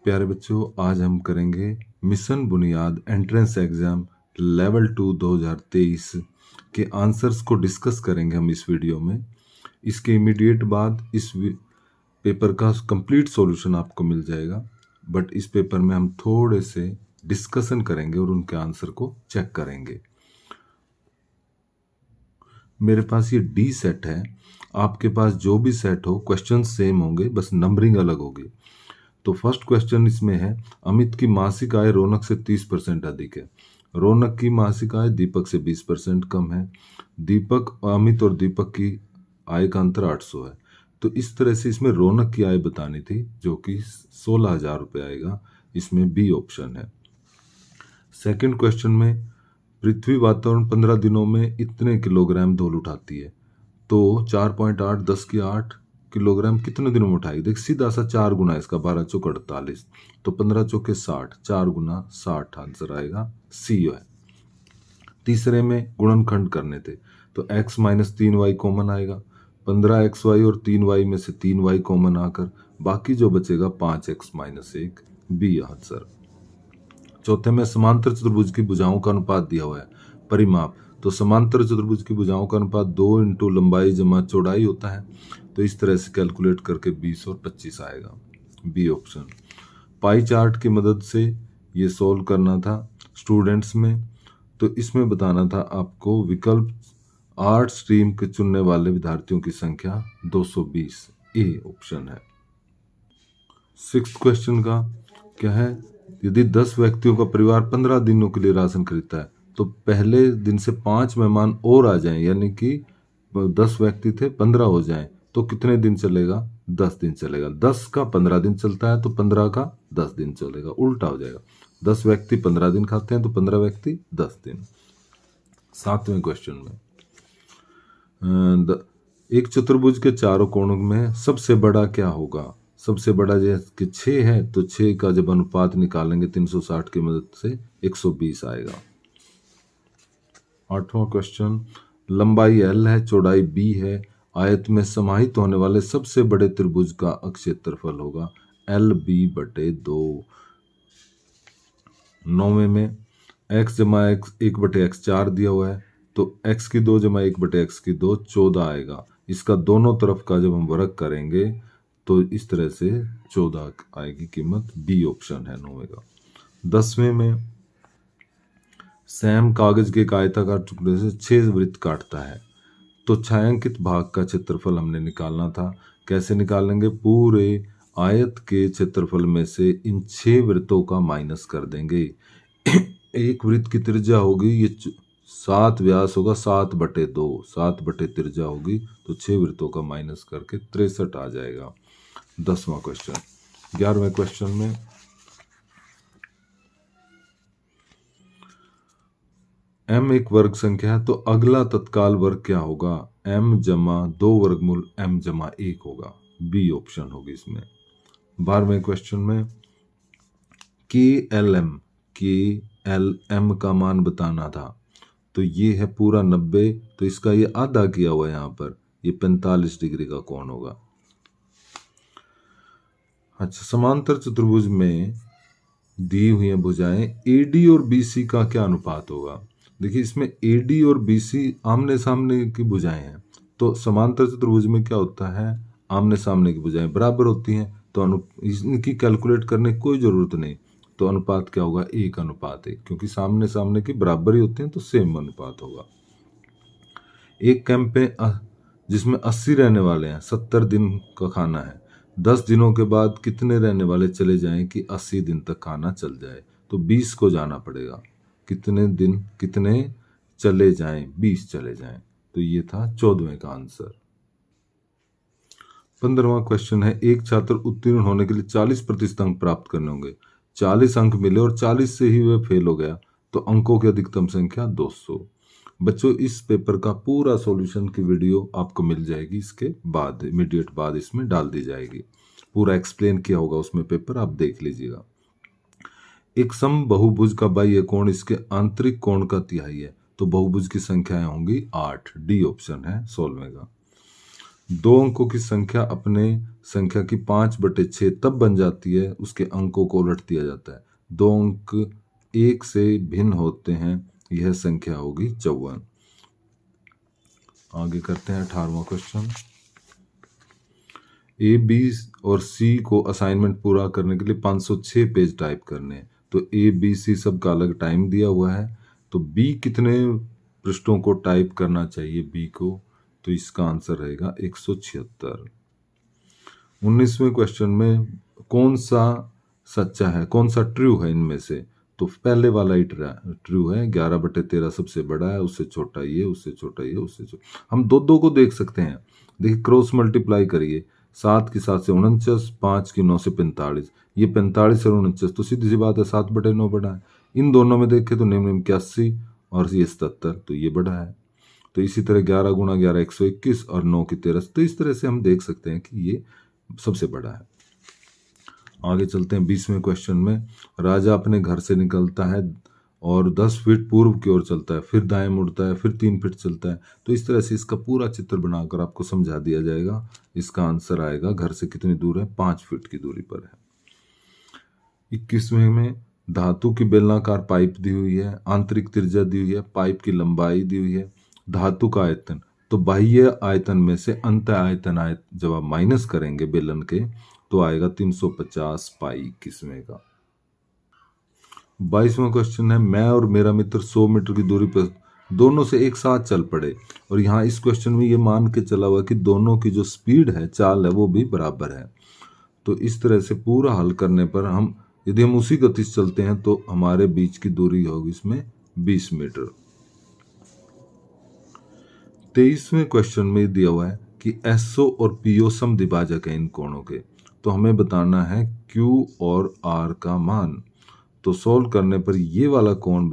प्यारे बच्चों, आज हम करेंगे मिशन बुनियाद एंट्रेंस एग्जाम लेवल 2 2023 के आंसर्स को डिस्कस करेंगे हम इस वीडियो में। इसके इमीडिएट बाद इस पेपर का कंप्लीट सॉल्यूशन आपको मिल जाएगा, बट इस पेपर में हम थोड़े से डिस्कशन करेंगे और उनके आंसर को चेक करेंगे। मेरे पास ये डी सेट है, आपके पास जो भी सेट हो क्वेश्चन सेम होंगे, बस नंबरिंग अलग होगी। तो फर्स्ट क्वेश्चन इसमें है, अमित की मासिक आय रौनक से 30% अधिक है। रौनक की मासिक आय दीपक से 20% कम है। अमित और दीपक की आय का अंतर 800 है। तो इस तरह से इसमें रौनक की आय बतानी थी, जो कि 16,000 रुपये आएगा। इसमें बी ऑप्शन है। सेकंड क्वेश्चन में, पृथ्वी वातावरण 15 दिनों में इतने किलोग्राम धूल उठाती है। तो 4.8 10 की 8 किलोग्राम कितने दिनों में उठाएगी? देख, सीधा सा 4 गुना इसका, 12 चौक 48, तो 15 चौके 60, 4 गुना 60 आंसर आएगा, सी है। तीसरे में गुणनखंड करने थे, तो x माइनस 3y कॉमन आएगा। 15xy और 3y में से 3y कॉमन आकर बाकी जो बचेगा 5x माइनस 1, बी आंसर। चौथे में समांतर चतुर्भुज की भुजाओं का अनुपात दिया हुआ है, परिमाप। तो समांतर चतुर्भुज की भुजाओं का अनुपात 2 इंटू लंबाई जमा चौड़ाई होता है। तो इस तरह से कैलकुलेट करके 20 और 25 आएगा, बी ऑप्शन। पाई चार्ट की मदद से ये सॉल्व करना था स्टूडेंट्स में। तो इसमें बताना था आपको विकल्प आर्ट स्ट्रीम के चुनने वाले विद्यार्थियों की संख्या 220, ए ऑप्शन है। सिक्स्थ क्वेश्चन का क्या है, यदि 10 व्यक्तियों का परिवार 15 दिनों के लिए राशन खरीदता है, तो पहले दिन से 5 मेहमान और आ जाएं, यानी कि 10 व्यक्ति थे 15 हो जाएं, तो कितने दिन चलेगा? 10 दिन चलेगा। 10 का 15 दिन चलता है, तो 15 का 10 दिन चलेगा, उल्टा हो जाएगा। 10 व्यक्ति 15 दिन खाते हैं, तो 15 व्यक्ति 10 दिन। सातवें क्वेश्चन में, एक चतुर्भुज के चारों कोणों में सबसे बड़ा क्या होगा? सबसे बड़ा जैसे 6 है, तो 6 का जब अनुपात निकालेंगे 360 की मदद से 120 आएगा। आठवां क्वेश्चन, लंबाई L है, चौड़ाई B है, आयत में समाहित होने वाले सबसे बड़े त्रिभुज का क्षेत्रफल होगा LB/2। 9वें में x जमा x 1/x 4 दिया हुआ है, तो x की 2 जमा 1/x की 2 14 आएगा। इसका दोनों तरफ का जब हम वर्ग करेंगे तो इस तरह से 14 आएगी कीमत, बी ऑप्शन है 9वें का। 10वें में सैम कागज के एक आयताकार टुकड़े से 6 वृत्त काटता है, तो छायांकित भाग का क्षेत्रफल हमने निकालना था। कैसे निकालेंगे? पूरे आयत के क्षेत्रफल में से इन 6 वृत्तों का माइनस कर देंगे। एक वृत्त की त्रिज्या होगी, ये 7 व्यास होगा, 7/2, 7 त्रिज्या होगी, तो 6 वृत्तों का माइनस करके 63 आ जाएगा। 10वां क्वेश्चन। 11वें क्वेश्चन में m एक वर्ग संख्या है, तो अगला तत्काल वर्ग क्या होगा? m जमा 2 वर्गमूल m जमा 1 होगा, बी ऑप्शन होगी इसमें। 12वें क्वेश्चन में KLM का मान बताना था, तो ये है पूरा 90, तो इसका ये आधा किया हुआ है यहाँ पर, ये 45 डिग्री का कोण होगा। अच्छा, समांतर चतुर्भुज में दी हुई हैं भुजाएं AD और BC का क्या अनुपात होगा? देखिए, इसमें AD और BC आमने सामने की भुजाएं हैं, तो समांतर चतुर्भुज में क्या होता है, आमने सामने की भुजाएं बराबर होती हैं, तो इनकी कैलकुलेट करने की कोई जरूरत नहीं। तो अनुपात क्या होगा? 1:1, क्योंकि सामने सामने की बराबर ही होते हैं, तो सेम अनुपात होगा। एक कैंप में जिसमें 80 रहने वाले हैं, 70 दिन का खाना है, 10 दिनों के बाद कितने रहने वाले चले जाएं कि 80 दिन तक खाना चल जाए? तो 20 को जाना पड़ेगा, कितने दिन कितने चले जाएं? 20 चले जाएं। तो ये था 14वें का आंसर। 15वां क्वेश्चन है, एक छात्र उत्तीर्ण होने के लिए 40% अंक प्राप्त करने होंगे। 40 अंक मिले और 40 से ही वह फेल हो गया, तो अंकों की अधिकतम संख्या 200। बच्चों, इस पेपर का पूरा सॉल्यूशन की वीडियो आपको मिल जाएगी, इसके बाद इमीडिएट बाद इसमें डाल दी जाएगी। पूरा एक्सप्लेन किया होगा उसमें पेपर, आप देख लीजिएगा। एक सम बहुभुज का बाह्य कोण इसके आंतरिक कोण का तिहाई है, तो बहुभुज की संख्याएं होंगी 8, डी ऑप्शन है 16वें का। दो अंकों की संख्या अपने संख्या की 5/6 तब बन जाती है उसके अंकों को उलट दिया जाता है। दो अंक एक से भिन्न होते हैं, यह संख्या होगी 54। आगे करते हैं 18वां क्वेश्चन। ए, बी और सी को असाइनमेंट पूरा करने के लिए 506 पेज टाइप करने हैं। तो ए, बी, सी सबका अलग टाइम दिया हुआ है। तो बी कितने पृष्ठों को टाइप करना चाहिए बी को? तो इसका आंसर रहेगा 176। 19वें क्वेश्चन में कौन सा सच्चा है, कौन सा ट्रू है इनमें से? तो पहले वाला ही ट्रू है। 11/13 सबसे बड़ा है, उससे छोटा ये, उससे छोटा ये, उससे छोटा। हम दो को देख सकते हैं। देखिए क्रॉस मल्टीप्लाई करिए, 7 की 7 से 49, 5 की 9 से 45। ये 45 और 49 तो सीधी सी बात है 7/9 बड़ा है। इन दोनों में देखें तो निम्न 81 और ये 77, तो ये बड़ा है। तो इसी तरह 11 गुणा 11 121 और 9 की 13। तो इस तरह से हम देख सकते हैं कि ये सबसे बड़ा है। आगे चलते हैं 20वें क्वेश्चन में। राजा अपने घर से निकलता है और 10 फीट पूर्व की ओर चलता है, फिर दाएं मुड़ता है, फिर 3 फीट चलता है। तो इस तरह से इसका पूरा चित्र बनाकर आपको समझा दिया जाएगा। इसका आंसर आएगा घर से कितनी दूर है, 5 फीट की दूरी पर है। 21वें में धातु की बेलनाकार पाइप दी हुई है, आंतरिक त्रिज्या दी हुई है, पाइप की लंबाई दी हुई है, धातु का आयतन। तो बाह्य आयतन में से अंत आयतन जब आप माइनस करेंगे बेलन के तो आएगा 350 पाई 21वें का। 22वां क्वेश्चन है, मैं और मेरा मित्र 100 मीटर की दूरी पर दोनों से एक साथ चल पड़े। और यहाँ इस क्वेश्चन में ये मान के चला हुआ कि दोनों की जो स्पीड है, चाल है, वो भी बराबर है। तो इस तरह से पूरा हल करने पर यदि हम उसी गति से चलते हैं तो हमारे बीच की दूरी होगी इसमें 20 मीटर। 23वें क्वेश्चन में दिया हुआ है कि एसओ और पीओ समद्विभाजक है इन कोणों के। तो हमें बताना है क्यू और आर का मान। तो सोल्व करने पर ये वाला कोण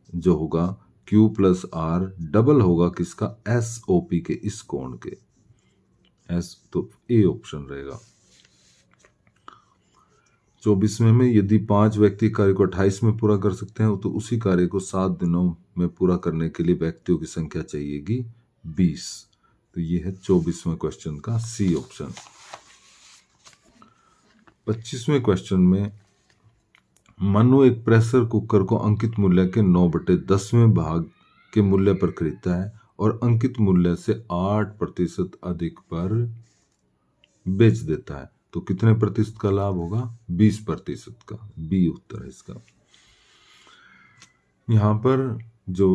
जो होगा क्यू प्लस आर डबल होगा किसका, एस ओ पी के, इस कोण के। एस तो ए ऑप्शन रहेगा। 24वें में यदि 5 व्यक्ति कार्य को 28 में पूरा कर सकते हैं तो उसी कार्य को 7 दिनों में पूरा करने के लिए व्यक्तियों की संख्या चाहिएगी 20। तो ये है 24वें क्वेश्चन का सी ऑप्शन। 25वें क्वेश्चन में मनु एक प्रेशर कुकर को अंकित मूल्य के 9/10वें भाग के मूल्य पर खरीदता है और अंकित मूल्य से 8% अधिक पर बेच देता है। तो कितने प्रतिशत का लाभ होगा, 20% का। बी उत्तर है इसका। यहाँ पर जो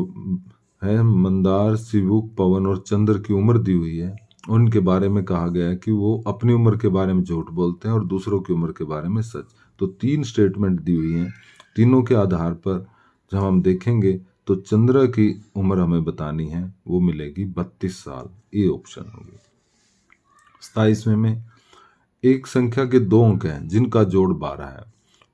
है मंदार, सिवुक, पवन और चंद्र की उम्र दी हुई है। उनके बारे में कहा गया है कि वो अपनी उम्र के बारे में झूठ बोलते हैं और दूसरों की उम्र के बारे में सच। तो 3 स्टेटमेंट दी हुई हैं। तीनों के आधार पर जब हम देखेंगे तो चंद्र की उम्र हमें बतानी है, वो मिलेगी 32 साल। ए ऑप्शन होगी। 27वें में एक संख्या के 2 अंक हैं जिनका जोड़ 12 है।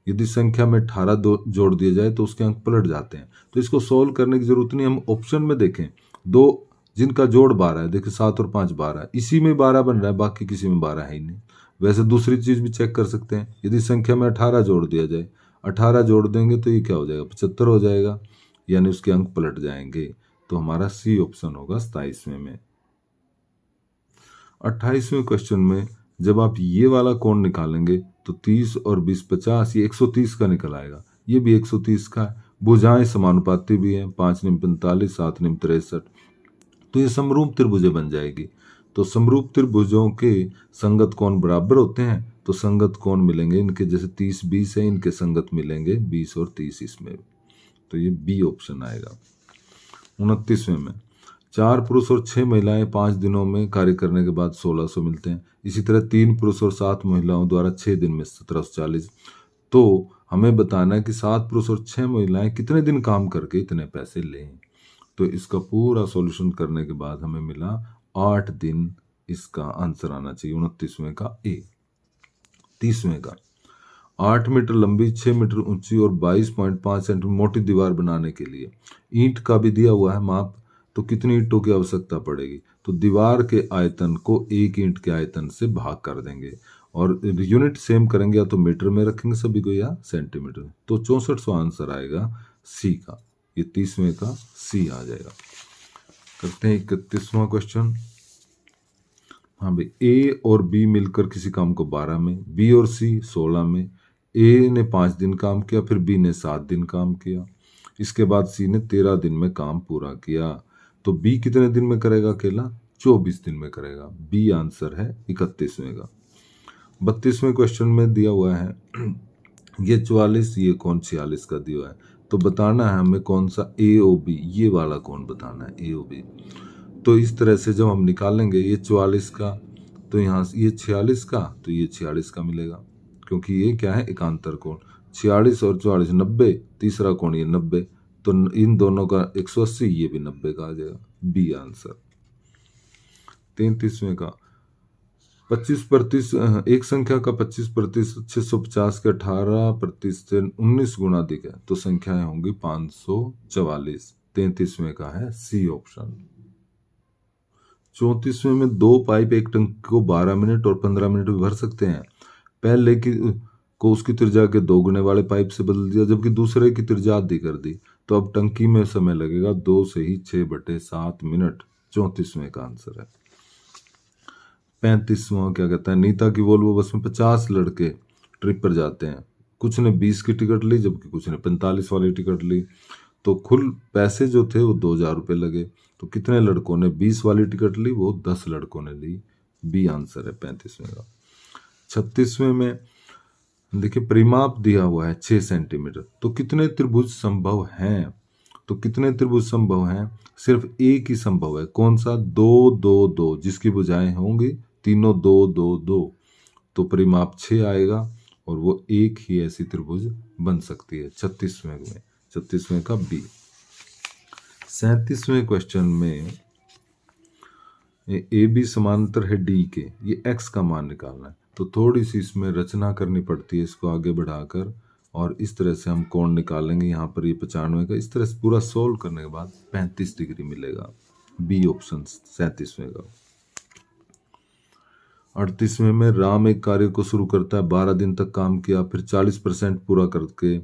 यदि संख्या में 18 जोड़ दिए जाए तो उसके अंक पलट जाते हैं। तो इसको सोल्व करने की जरूरत नहीं, हम ऑप्शन में देखें। 2 जिनका जोड़ 12 है, देखिए 7 और 5 12, इसी में 12 बन रहा है, बाकी किसी में 12 है ही नहीं। वैसे दूसरी चीज भी चेक कर सकते हैं। यदि संख्या में 18 जोड़ दिया जाए, 18 जोड़ देंगे तो ये क्या हो जाएगा, 75 हो जाएगा, यानी उसके अंक पलट जाएंगे। तो हमारा सी ऑप्शन होगा 27वें में। 28वें क्वेश्चन में जब आप ये वाला कोण निकालेंगे तो 30 और 20 50, ये 130 का निकल आएगा। ये भी 130 का है। भुजाएं समानुपाती भी हैं, 5 निम 45, 7 निम 63। तो ये समरूप त्रिभुजें बन जाएगी। तो समरूप त्रिभुजों के संगत कोण बराबर होते हैं। तो संगत कोण मिलेंगे इनके, जैसे 30 20 है, इनके संगत मिलेंगे 20 और 30 इसमें। तो ये बी ऑप्शन आएगा। 29वें में 4 पुरुष और 6 महिलाएं 5 दिनों में कार्य करने के बाद 1600 मिलते हैं। इसी तरह 3 पुरुष और 7 महिलाओं द्वारा 6 दिन में 1740। तो हमें बताना है कि 7 पुरुष और 6 महिलाएं कितने दिन काम करके इतने पैसे लें। तो इसका पूरा सॉल्यूशन करने के बाद हमें मिला 8 दिन। इसका आंसर आना चाहिए 29वें का ए। 30वें का 8 मीटर लंबी, 6 मीटर ऊंची और 22.5 सेंटीमीटर मोटी दीवार बनाने के लिए ईंट का भी दिया हुआ है माप। तो कितनी ईंटों की आवश्यकता पड़ेगी? तो दीवार के आयतन को एक ईंट के आयतन से भाग कर देंगे और यूनिट सेम करेंगे, या तो मीटर में रखेंगे सभी को या सेंटीमीटर में। तो 64वां आंसर आएगा सी का। ये 30वें का सी आ जाएगा। करते हैं 31वां क्वेश्चन। हाँ भाई, ए और बी मिलकर किसी काम को 12 में, बी और सी 16 में, ए ने 5 दिन काम किया, फिर बी ने 7 दिन काम किया, इसके बाद सी ने 13 दिन में काम पूरा किया। तो बी कितने दिन में करेगा अकेला? 24 दिन में करेगा। बी आंसर है 31वें का। 32वें क्वेश्चन में दिया हुआ है ये 44, ये कौन 46 का दिया हुआ है, तो बताना है हमें कौन सा ए ओ बी, ये वाला कौन बताना है ए ओ बी। तो इस तरह से जब हम निकालेंगे ये 44 का, तो यहाँ ये 46 का, तो ये 46 का मिलेगा, क्योंकि ये क्या है एकांतर कोण। 46 और 44 90, तीसरा कोण ये 90, तो इन दोनों का 180, ये भी 90 का आ जाएगा। B answer. 33वें का 25% एक संख्या का 25% 650 के 18% से 19 गुना अधिक है, तो संख्याएं होंगी 544। 33वें का है सी ऑप्शन। 34वें में 2 पाइप एक टंकी को 12 मिनट और 15 मिनट में भर सकते हैं। पहले की को उसकी त्रिज्या के 2 गुने वाले पाइप से बदल दिया, जबकि दूसरे की त्रिज्या आधी कर दी, तो अब टंकी में समय लगेगा 2 से ही 6/7 मिनट। 34वें का आंसर है। 35वां क्या कहता है, नीता की वोल्वो बस में 50 लड़के ट्रिप पर जाते हैं, कुछ ने 20 की टिकट ली जबकि कुछ ने 45 वाली टिकट ली, तो कुल पैसे जो थे वो 2000 रुपये लगे, तो कितने लड़कों ने 20 वाली टिकट ली? वो 10 लड़कों ने ली। बी आंसर है 35वें का। 36वें में देखिए परिमाप दिया हुआ है 6 सेंटीमीटर, तो कितने त्रिभुज संभव हैं? तो कितने त्रिभुज संभव हैं? सिर्फ एक ही संभव है, कौन सा? 2 2 2, जिसकी भुजाएं होंगी तीनों 2 2 2, तो परिमाप 6 आएगा और वो एक ही ऐसी त्रिभुज बन सकती है। 36वें का बी। 37वें क्वेश्चन में ए बी समांतर है डी के, ये एक्स का मान निकालना है, तो थोड़ी सी इसमें रचना करनी पड़ती है इसको आगे बढ़ाकर, और इस तरह से हम कोण निकालेंगे। यहाँ पर ये 95 का, इस तरह से पूरा सोल्व करने के बाद 35 डिग्री मिलेगा। बी ऑप्शन 37वें का। 38वें में राम एक कार्य को शुरू करता है, 12 दिन तक काम किया, फिर 40% पूरा करके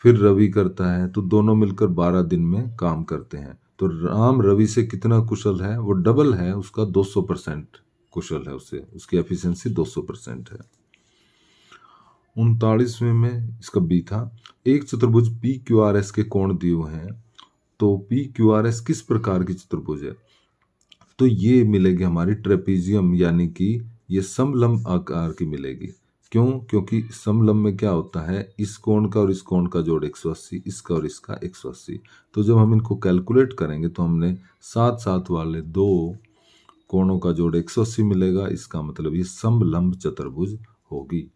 फिर रवि करता है, तो दोनों मिलकर 12 दिन में काम करते हैं। तो राम रवि से कितना कुशल है? वो डबल है उसका, 200% कुशल है उससे, उसकी एफिशिएंसी 200% है। 39वें में इसका बी था, एक चतुर्भुज पी क्यू आर एस के कोण दिए हुए हैं, तो पी क्यू आर एस किस प्रकार की चतुर्भुज है? तो ये मिलेगी हमारी ट्रेपीजियम, यानी कि ये समलंब आकार की मिलेगी। क्यों? क्योंकि समलंब में क्या होता है, इस कोण का और इस कोण का जोड़ 180, इसका और इसका 180, तो जब हम इनको कैलकुलेट करेंगे तो हमने साथ साथ वाले दो कोणों का जोड़ 180 मिलेगा, इसका मतलब ये समलंब चतुर्भुज होगी।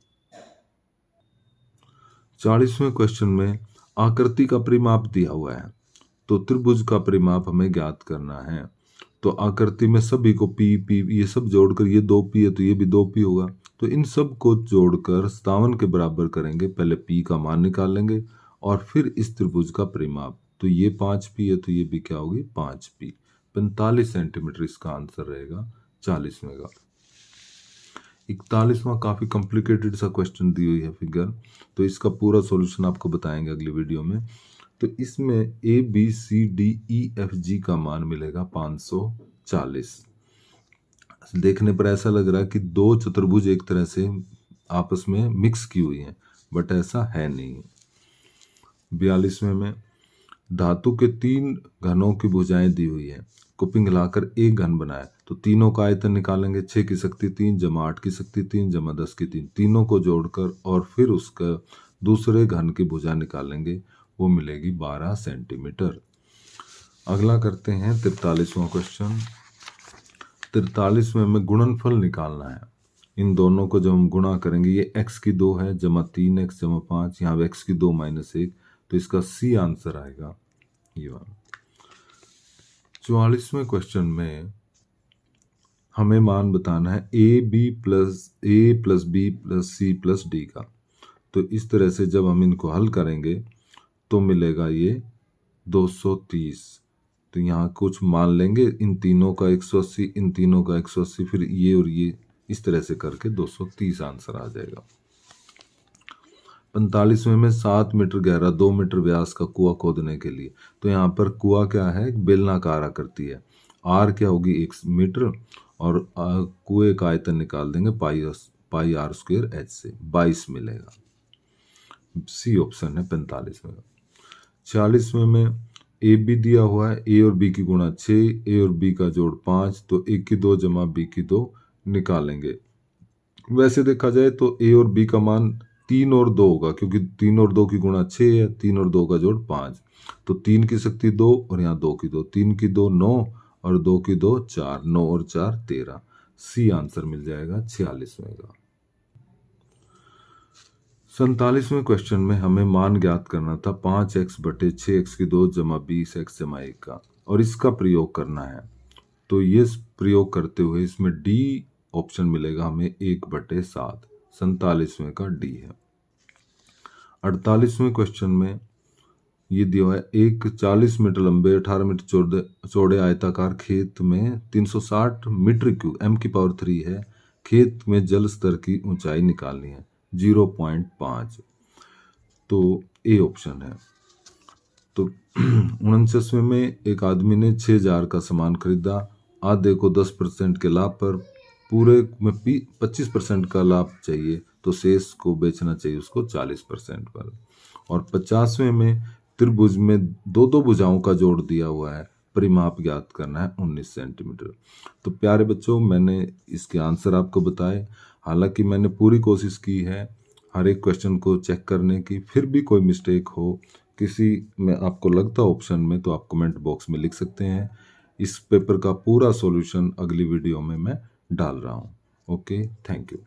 40वें क्वेश्चन में आकृति का परिमाप दिया हुआ है, तो त्रिभुज का परिमाप हमें ज्ञात करना है। तो आकृति में सभी को पी पी ये सब जोड़कर, ये 2p है तो ये भी 2p होगा, तो इन सब को जोड़कर 57 के बराबर करेंगे। पहले p का मान निकाल लेंगे और फिर इस त्रिभुज का परिमाप, तो ये 5p है तो ये भी क्या होगी 5p। 45 सेंटीमीटर इसका आंसर रहेगा 40वें का। 41वां काफी कॉम्प्लिकेटेड सा क्वेश्चन दी हुई है फिगर, तो इसका पूरा सॉल्यूशन आपको बताएंगे अगली वीडियो में। तो इसमें A B C D E F G का मान मिलेगा 540। देखने पर ऐसा लग रहा है कि दो चतुर्भुज एक तरह से आपस में मिक्स की हुई हैं, बट ऐसा है नहीं। 42वें में धातु के 3 घनों की भुजाएं दी हुई है, को पिघलाकर एक घन बनाए, तो तीनों का आयतन निकालेंगे। 6 की शक्ति 3 जमा 8 की शक्ति 3 जमा 10 की 3, तीनों को जोड़कर और फिर उसका दूसरे घन की भुजा निकालेंगे, वो मिलेगी 12 सेंटीमीटर। अगला करते हैं 43वां क्वेश्चन। 43वें में गुणनफल निकालना है। इन दोनों को जब हम गुणा करेंगे, ये x की 2 है जमा 3x जमा 5, यहाँ x की 2 माइनस 1, तो इसका सी आंसर आएगा ये वाला। 44वें क्वेश्चन में हमें मान बताना है A plus B plus C plus D का। तो इस तरह से जब हम इनको हल करेंगे तो मिलेगा ये 230। तो यहाँ कुछ मान लेंगे, इन तीनों का 180, इन तीनों का 180, फिर ये और ये, इस तरह से करके 230 आंसर आ जाएगा। 45वें में 7 मीटर गहरा 2 मीटर व्यास का कुआं खोदने के लिए, तो यहाँ पर कुआं क्या है, बेलनाकार आकृति है, आर क्या होगी 1 मीटर और कुएं का आयतन निकाल देंगे पाई आर स्क्वायर एच से, 22 मिलेगा। सी ऑप्शन है 45वें। 46वें में ए बी दिया हुआ है, ए और बी की गुणा 6, ए और बी का जोड़ 5, तो ए की 2 जमा बी की 2 निकालेंगे। वैसे देखा जाए तो ए और बी का मान 3 और 2 होगा, क्योंकि 3 और 2 की गुणा 6 है, 3 और 2 का जोड़ 5, तो 3 की शक्ति 2 और यहाँ 2 की 2, 3 की 2 9 और 2 की 2 4, 9 और 4 13। सी आंसर मिल जाएगा 46वें का। 47वें क्वेश्चन में हमें मान ज्ञात करना था 5x बटे 6x की 2 जमा 20x जमा 1 का, और इसका प्रयोग करना है। तो ये प्रयोग करते हुए इसमें डी ऑप्शन मिलेगा हमें 1/7। 47वें का डी है। 48वें क्वेश्चन में ये दिया है, एक 40 मीटर लंबे 18 मीटर चौड़े आयताकार खेत में 360 मीटर क्यूब m�3 है, खेत में जल स्तर की ऊंचाई निकालनी है 0.5। तो ए ऑप्शन है। तो 49वें में एक आदमी ने 6 जार का सामान खरीदा, आधे को 10% के लाभ पर, पूरे में 25% का लाभ चाहिए, तो शेष को बेचना चाहिए उसको 40% पर। और 50वें में त्रिभुज में दो भुजाओं का जोड़ दिया हुआ है, परिमाप ज्ञात करना है 19 सेंटीमीटर। तो प्यारे बच्चों, मैंने इसके आंसर आपको बताए। हालांकि मैंने पूरी कोशिश की है हर एक क्वेश्चन को चेक करने की, फिर भी कोई मिस्टेक हो किसी में आपको लगता ऑप्शन में, तो आप कमेंट बॉक्स में लिख सकते हैं। इस पेपर का पूरा सॉल्यूशन अगली वीडियो में मैं डाल रहा हूँ। Okay, thank you.